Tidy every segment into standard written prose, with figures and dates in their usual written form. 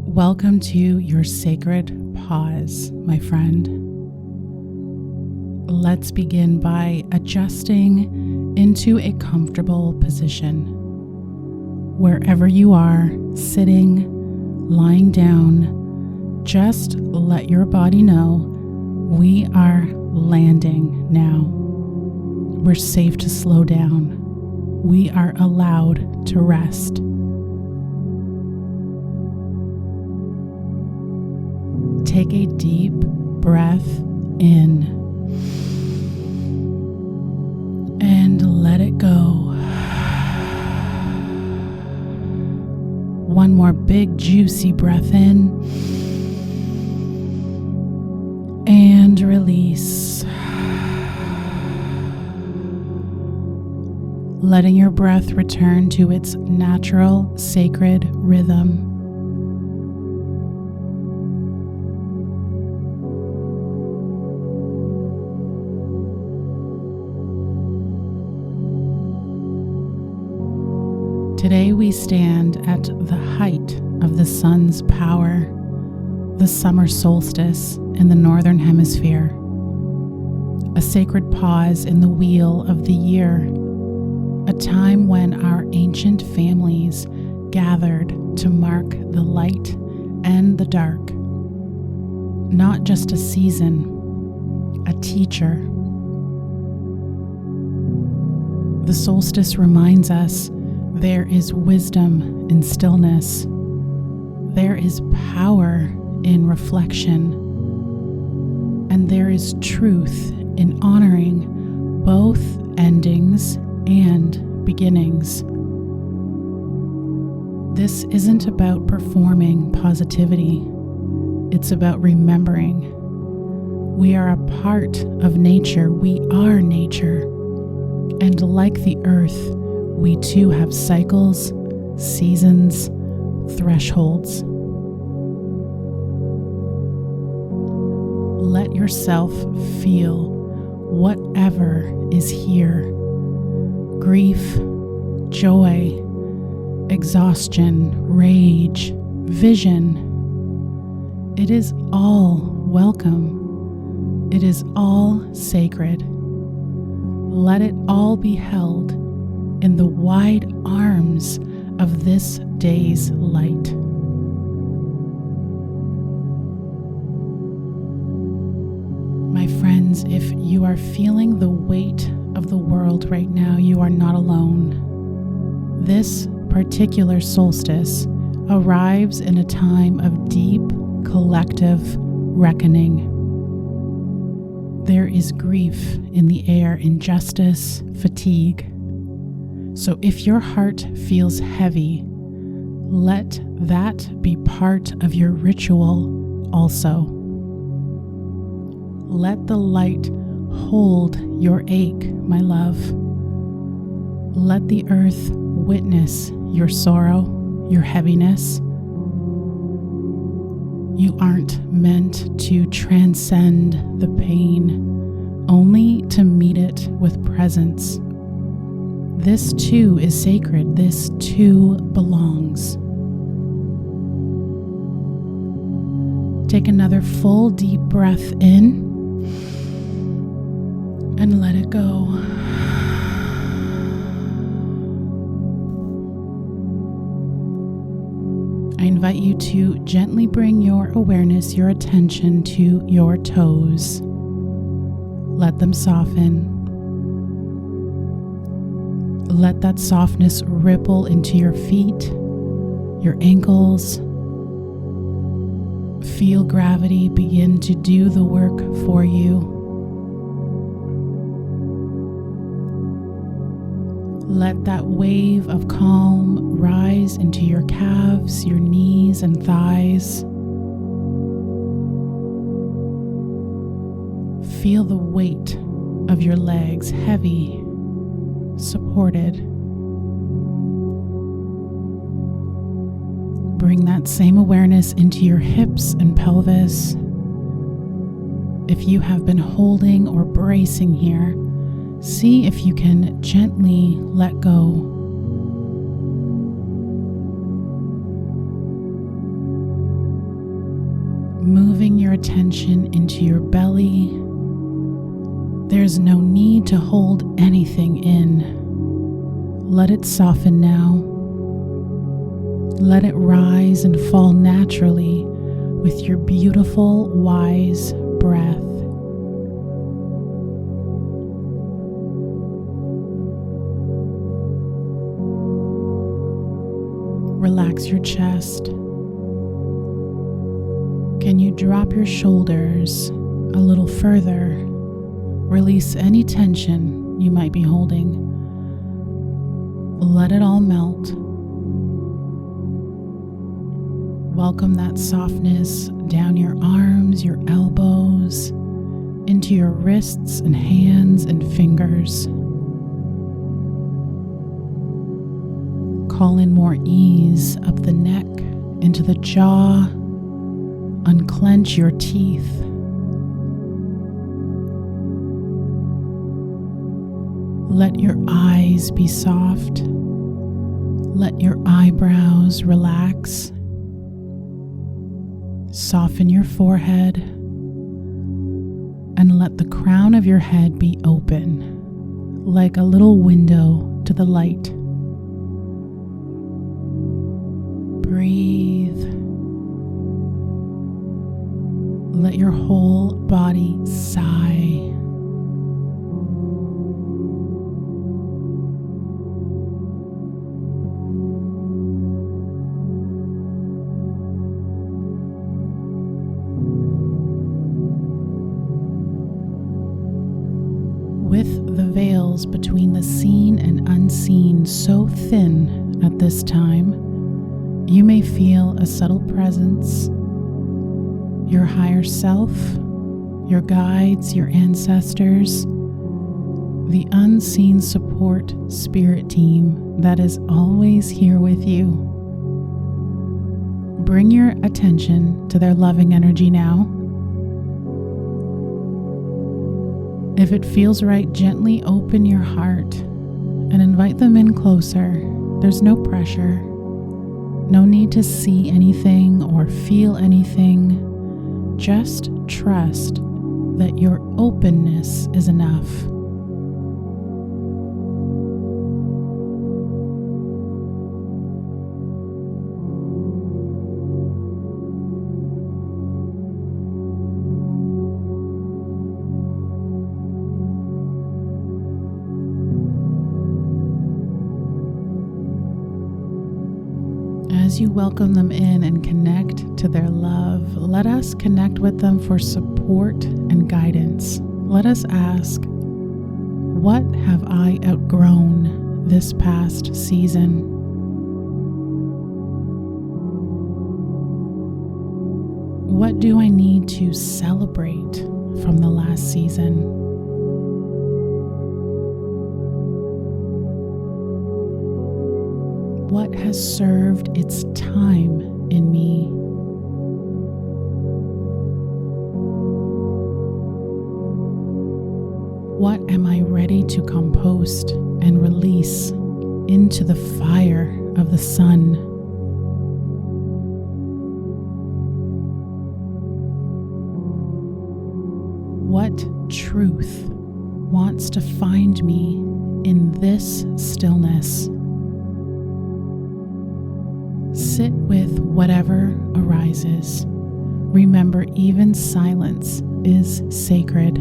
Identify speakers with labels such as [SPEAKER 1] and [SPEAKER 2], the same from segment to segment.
[SPEAKER 1] Welcome to your sacred pause, my friend. Let's begin by adjusting into a comfortable position. Wherever you are, sitting, lying down, just let your body know we are landing now. We're safe to slow down. We are allowed to rest. Take a deep breath in and let it go. One more big juicy breath in and release. Letting your breath return to its natural sacred rhythm. Today we stand at the height of the sun's power, the summer solstice in the northern hemisphere, a sacred pause in the wheel of the year, a time when our ancient families gathered to mark the light and the dark, not just a season, a teacher. The solstice reminds us there is wisdom in stillness. There is power in reflection. And there is truth in honoring both endings and beginnings. This isn't about performing positivity. It's about remembering. We are a part of nature. We are nature. And like the earth, we too have cycles, seasons, thresholds. Let yourself feel whatever is here. Grief, joy, exhaustion, rage, vision. It is all welcome. It is all sacred. Let it all be held in the wide arms of this day's light. My friends, if you are feeling the weight of the world right now, you are not alone. This particular solstice arrives in a time of deep collective reckoning. There is grief in the air, injustice, fatigue. So if your heart feels heavy, let that be part of your ritual also. Let the light hold your ache, my love. Let the earth witness your sorrow, your heaviness. You aren't meant to transcend the pain, only to meet it with presence. This too is sacred. This too belongs. Take another full deep breath in and let it go. I invite you to gently bring your awareness, your attention to your toes. Let them soften. Let that softness ripple into your feet, your ankles. Feel gravity begin to do the work for you. Let that wave of calm rise into your calves, your knees and thighs. Feel the weight of your legs heavy, supported. Bring that same awareness into your hips and pelvis. If you have been holding or bracing here, see if you can gently let go. moving your attention into your belly. There's no need to hold anything in. Let it soften now. Let it rise and fall naturally with your beautiful, wise breath. Relax your chest. Can you drop your shoulders a little further? Release any tension you might be holding. Let it all melt. Welcome that softness down your arms, your elbows, into your wrists and hands and fingers. Call in more ease up the neck, into the jaw. Unclench your teeth. Let your eyes be soft. Let your eyebrows relax. Soften your forehead and let the crown of your head be open, like a little window to the light. Breathe. Let your whole body sigh. With the veils between the seen and unseen so thin at this time, you may feel a subtle presence. Your higher self, your guides, your ancestors, the unseen support spirit team that is always here with you. Bring your attention to their loving energy now. If it feels right, gently open your heart and invite them in closer. There's no pressure, no need to see anything or feel anything. Just trust that your openness is enough. As you welcome them in and connect to their love, let us connect with them for support and guidance. Let us ask, what have I outgrown this past season? What do I need to celebrate from the last season? What has served its time in me? What am I ready to compost and release into the fire of the sun? What truth wants to find me in this stillness? Sit with whatever arises. Remember, even silence is sacred.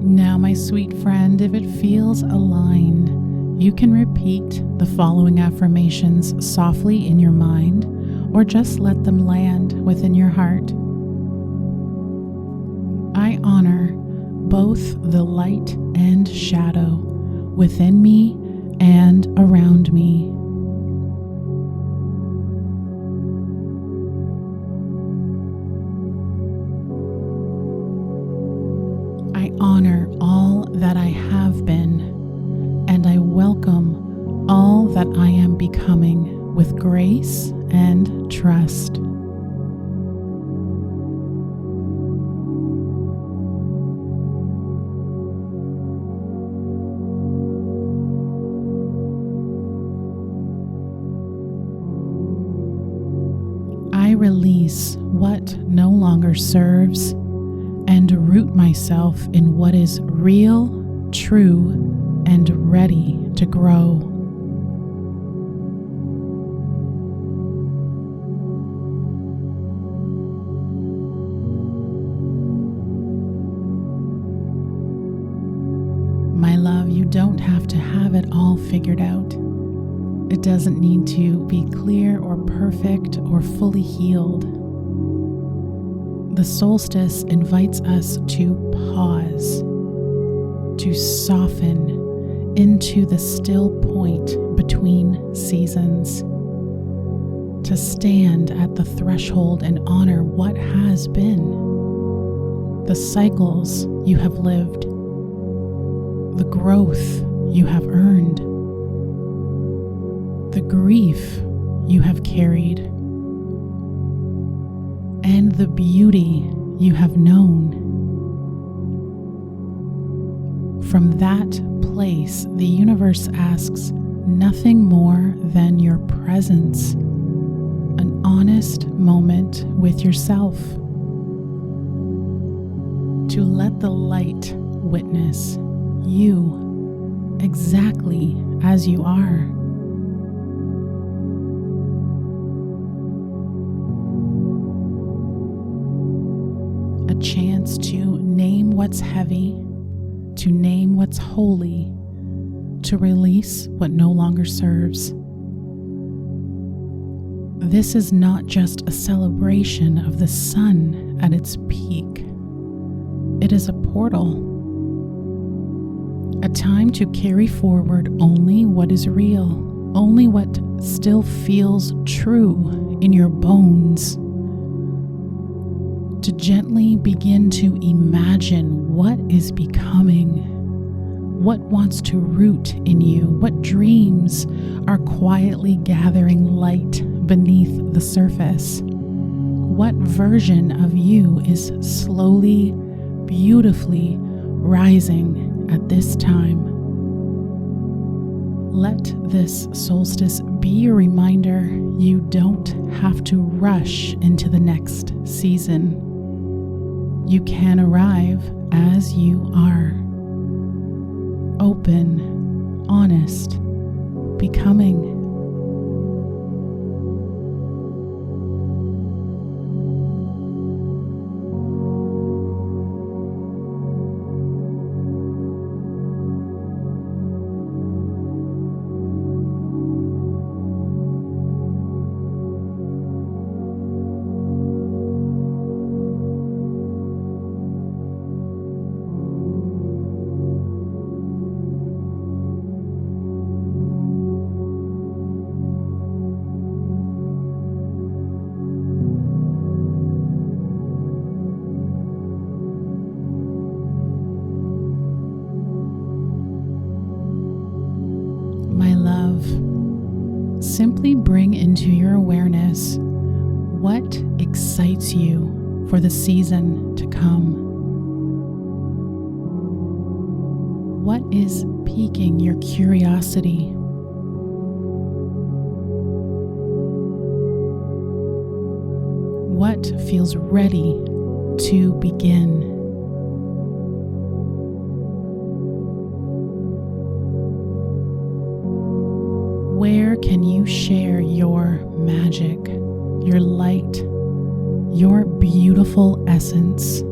[SPEAKER 1] Now, my sweet friend, if it feels aligned, you can repeat the following affirmations softly in your mind or just let them land within your heart. I honor both the light and shadow within me and around me. I honor all that I have been, and I welcome all that I am becoming with grace and trust. I release what no longer serves and root myself in what is real, true, and ready to grow. My love, you don't have to have it all figured out. It doesn't need to be clear or perfect or fully healed. The solstice invites us to pause, to soften into the still point between seasons, to stand at the threshold and honor what has been, the cycles you have lived, the growth you have earned, the grief you have carried, and the beauty you have known. From that place, the universe asks nothing more than your presence, an honest moment with yourself, to let the light witness you exactly as you are. A chance to name what's heavy, to name what's holy, to release what no longer serves. This is not just a celebration of the sun at its peak. It is a portal, a time to carry forward only what is real, only what still feels true in your bones. To gently begin to imagine what is becoming, what wants to root in you, what dreams are quietly gathering light beneath the surface, what version of you is slowly, beautifully rising at this time. Let this solstice be a reminder you don't have to rush into the next season. You can arrive as you are, open, honest, becoming. Simply bring into your awareness what excites you for the season to come. What is piquing your curiosity? What feels ready to begin? Where can you share your magic, your light, your beautiful essence?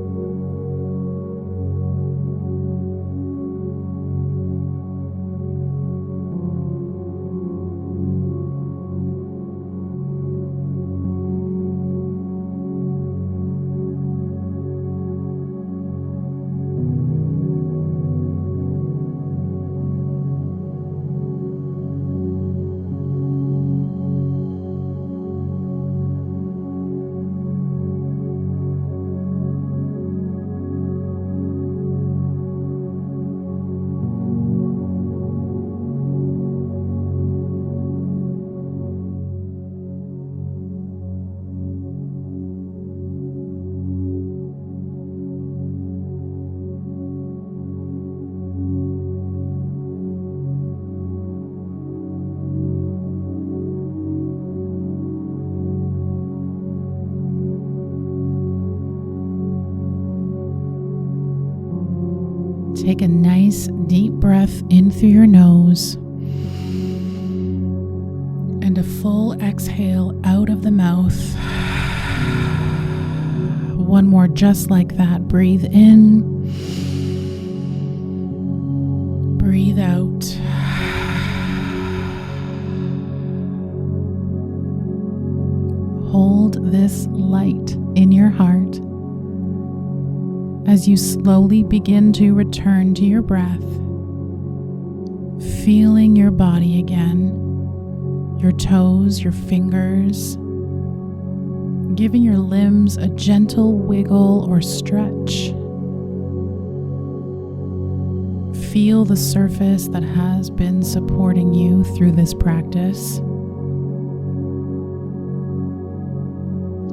[SPEAKER 1] Take a nice deep breath in through your nose and a full exhale out of the mouth. One more just like that. Breathe in, breathe out. Hold this light in your heart as you slowly begin to return to your breath, feeling your body again, your toes, your fingers, giving your limbs a gentle wiggle or stretch. Feel the surface that has been supporting you through this practice.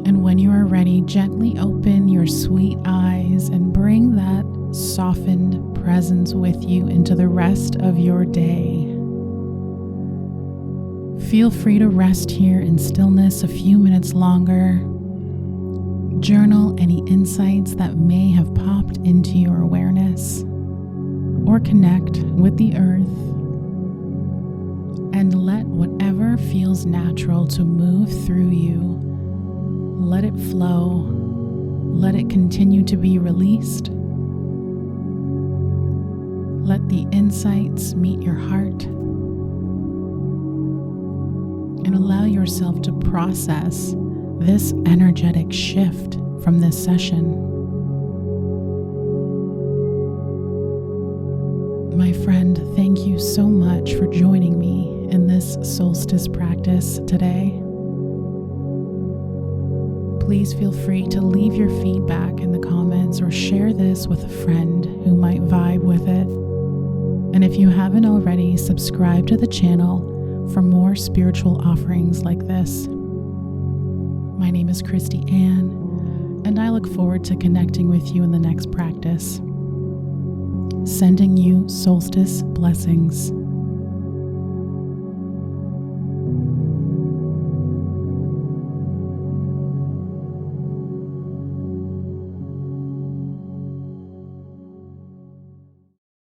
[SPEAKER 1] And when you are ready, gently open your sweet eyes and bring that softened presence with you into the rest of your day. Feel free to rest here in stillness a few minutes longer. Journal any insights that may have popped into your awareness, or connect with the earth. And let whatever feels natural to move through you, let it flow. Let it continue to be released. Let the insights meet your heart. And allow yourself to process this energetic shift from this session. My friend, thank you so much for joining me in this solstice practice today. Please feel free to leave your feedback in the comments or share this with a friend who might vibe with it. And if you haven't already, subscribe to the channel for more spiritual offerings like this. My name is Christy Ann, and I look forward to connecting with you in the next practice. Sending you solstice blessings.